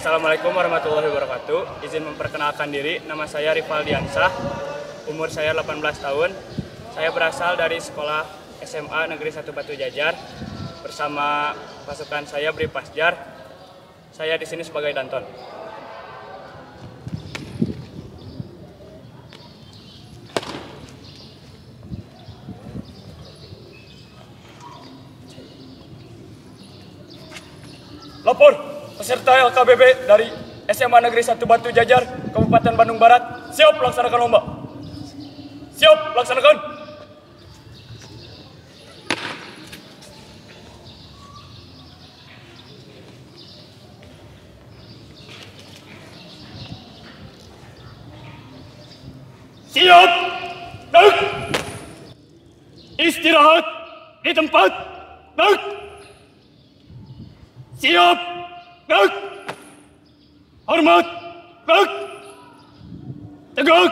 Assalamualaikum warahmatullahi wabarakatuh. Izin memperkenalkan diri, nama saya Rival Diansah, umur saya 18 tahun. Saya berasal dari sekolah SMA Negeri 1 Batu Jajar bersama pasukan saya Bri Pasjar. Saya di sini sebagai Danton. Lapor, peserta LKBB dari SMA Negeri 1 Batu Jajar, Kabupaten Bandung Barat, siap melaksanakan lomba. Siap laksanakan. Siap. Dek. Istirahat di tempat. Dek. Siap. Dek. Hormat. Dek. Tegak.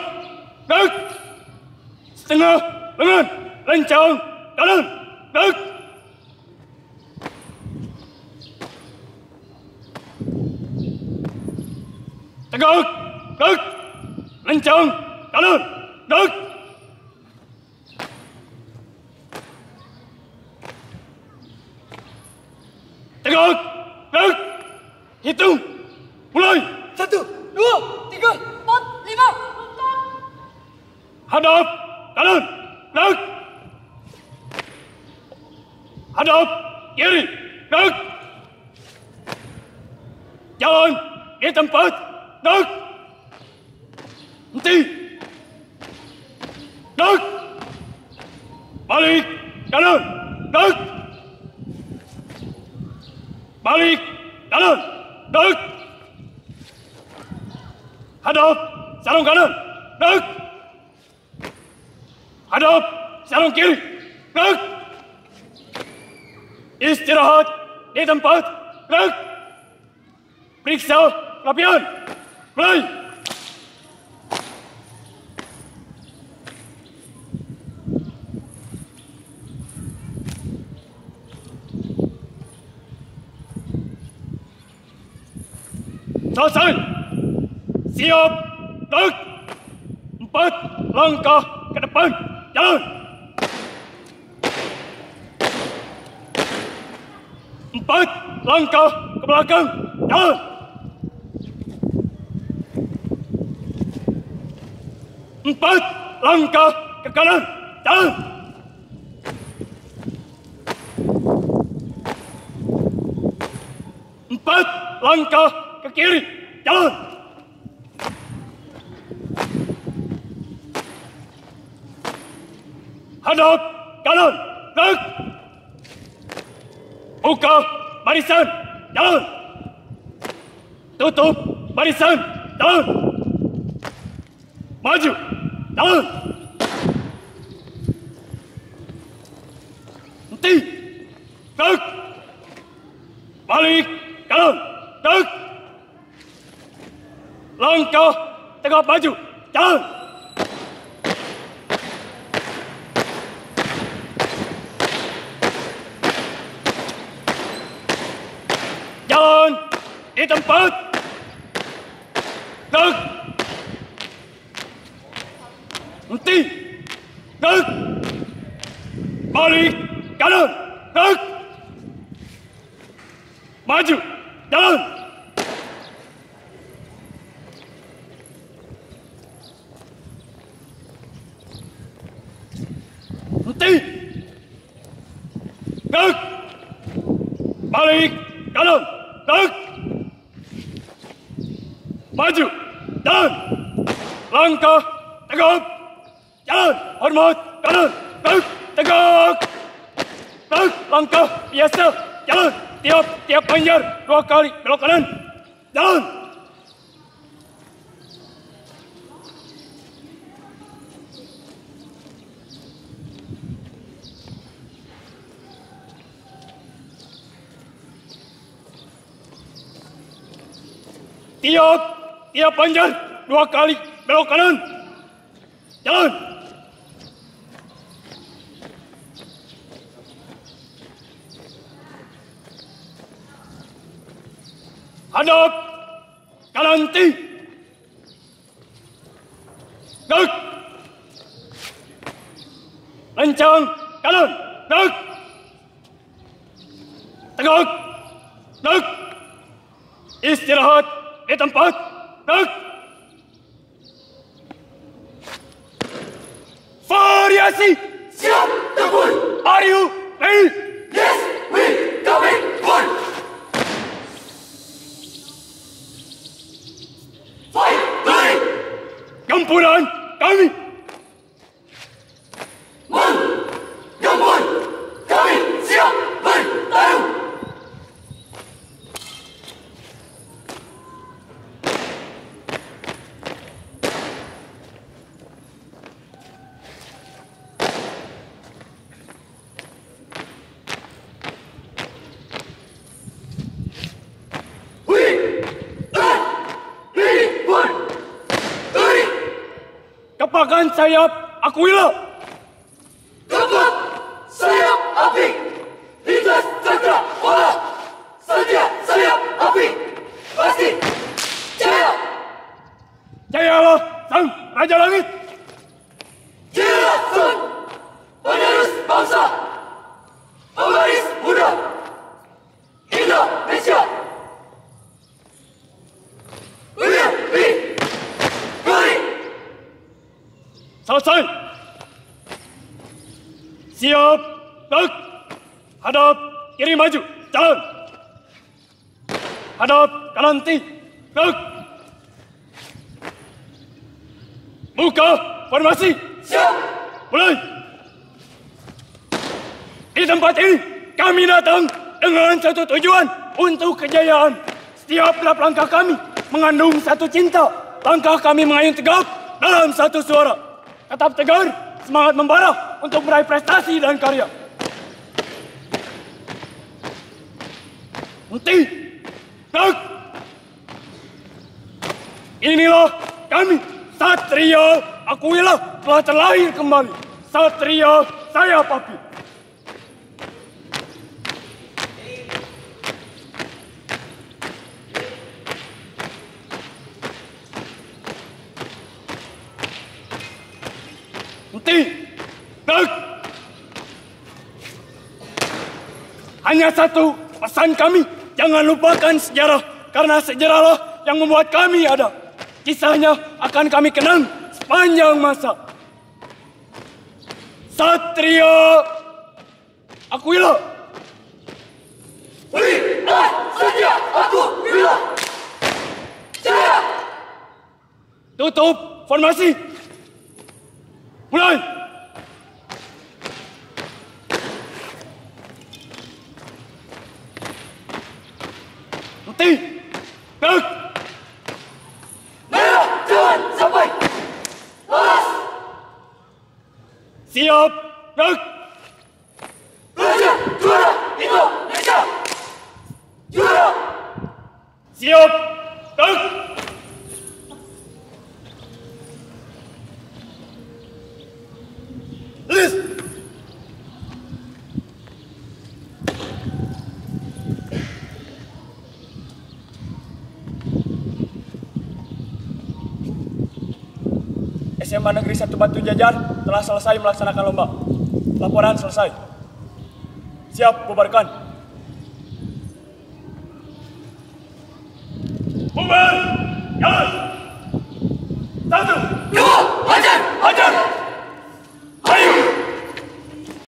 Dek. Setengah lengan lencang kanan. Dek. Tegak. Dek. Lencang kanan. Dek. Tegak. Dek. Hitung. Mulai. 1, 2, 3, 4, 5. Hadap kanan. Dek. Hadap kiri. Dek. Jalan di tempat. Dek. Henti. Dek. Balik kanan. Dek. Balik kanan. Dek. Hadap sarung kanan. Dek. Hadap sarung kiri. Dek. Istirahat di tempat. Dek. Periksa latihan. Mulai. Selesai. Siap. Dek. 4 langkah ke depan. Jalan. 4 langkah ke belakang. Jalan. 4 langkah ke kanan. Jalan. 4 langkah ke kiri. Jalan. Hadap kanan. Dek. Buka barisan. Jalan. Tutup barisan. Jalan. Maju. Jalan. Henti. Dek. Balik kanan. Dek. Langkah tegak maju. Jalan. Jalan di tempat. Dek. Henti. Dek. Balik kanan. Dek. Maju. Jalan. Henti. Dek. Balik kanan. Dek. Maju. Jalan. Langkah tegak. Jalan. Hormat kanan. Dek. Tegak. Dek. Langkah biasa. Jalan. Tiap panjar 2 kali belok kanan. Jalan. Tiap panjang 2 kali belok kanan. Jalan. Hadap Kalanti. Gerak. Lencang kanan. Gerak. Tegak. Gerak. Istirahat di tempat. Gerak. Variasi. Siap, tempur. Are you ready? Yes, we coming on. Fight, ready. Gempuran kami. Gempur, kami siap bertarung. Kepakan sayap Aquila. Kepak sayap api. Lintas cakra bola. Saja sayap api. Pasti jaya. Jayalah sang Raja Langit. Jaya Sun. Penerus bangsa. Pewaris muda. Indonesia. William B. Glory. Selesai. Siap. Gerak. Hadap kiri maju. Jalan. Hadap kanan ti. Gerak. Buka formasi. Siap. Mulai. Di tempat ini kami datang dengan satu tujuan untuk kejayaan. Setiap gelap langkah kami mengandung satu cinta. Langkah kami mengayun tegap dalam satu suara. Tetap tegar, semangat membara untuk meraih prestasi dan karya. Henti. Gerak. Inilah kami, Satria Aquila telah terlahir kembali. Satria sayap api. Henti. Gerak. Hanya satu pesan kami, jangan lupakan sejarah. Karena sejarahlah yang membuat kami ada. Kisahnya akan kami kenang sepanjang masa. Satria Aquila. Satria Aquila. Jaya. Tutup formasi. Mulai. Henti. Gerak. Merah jangan sampai lolos. Siap. Gerak. Raja juara Indonesia. Juara. Siap. Gerak. List. SMA Negeri 1 Batu Jajar telah selesai melaksanakan lomba. Laporan selesai. Siap, bubarkan. Bubar! Jalan!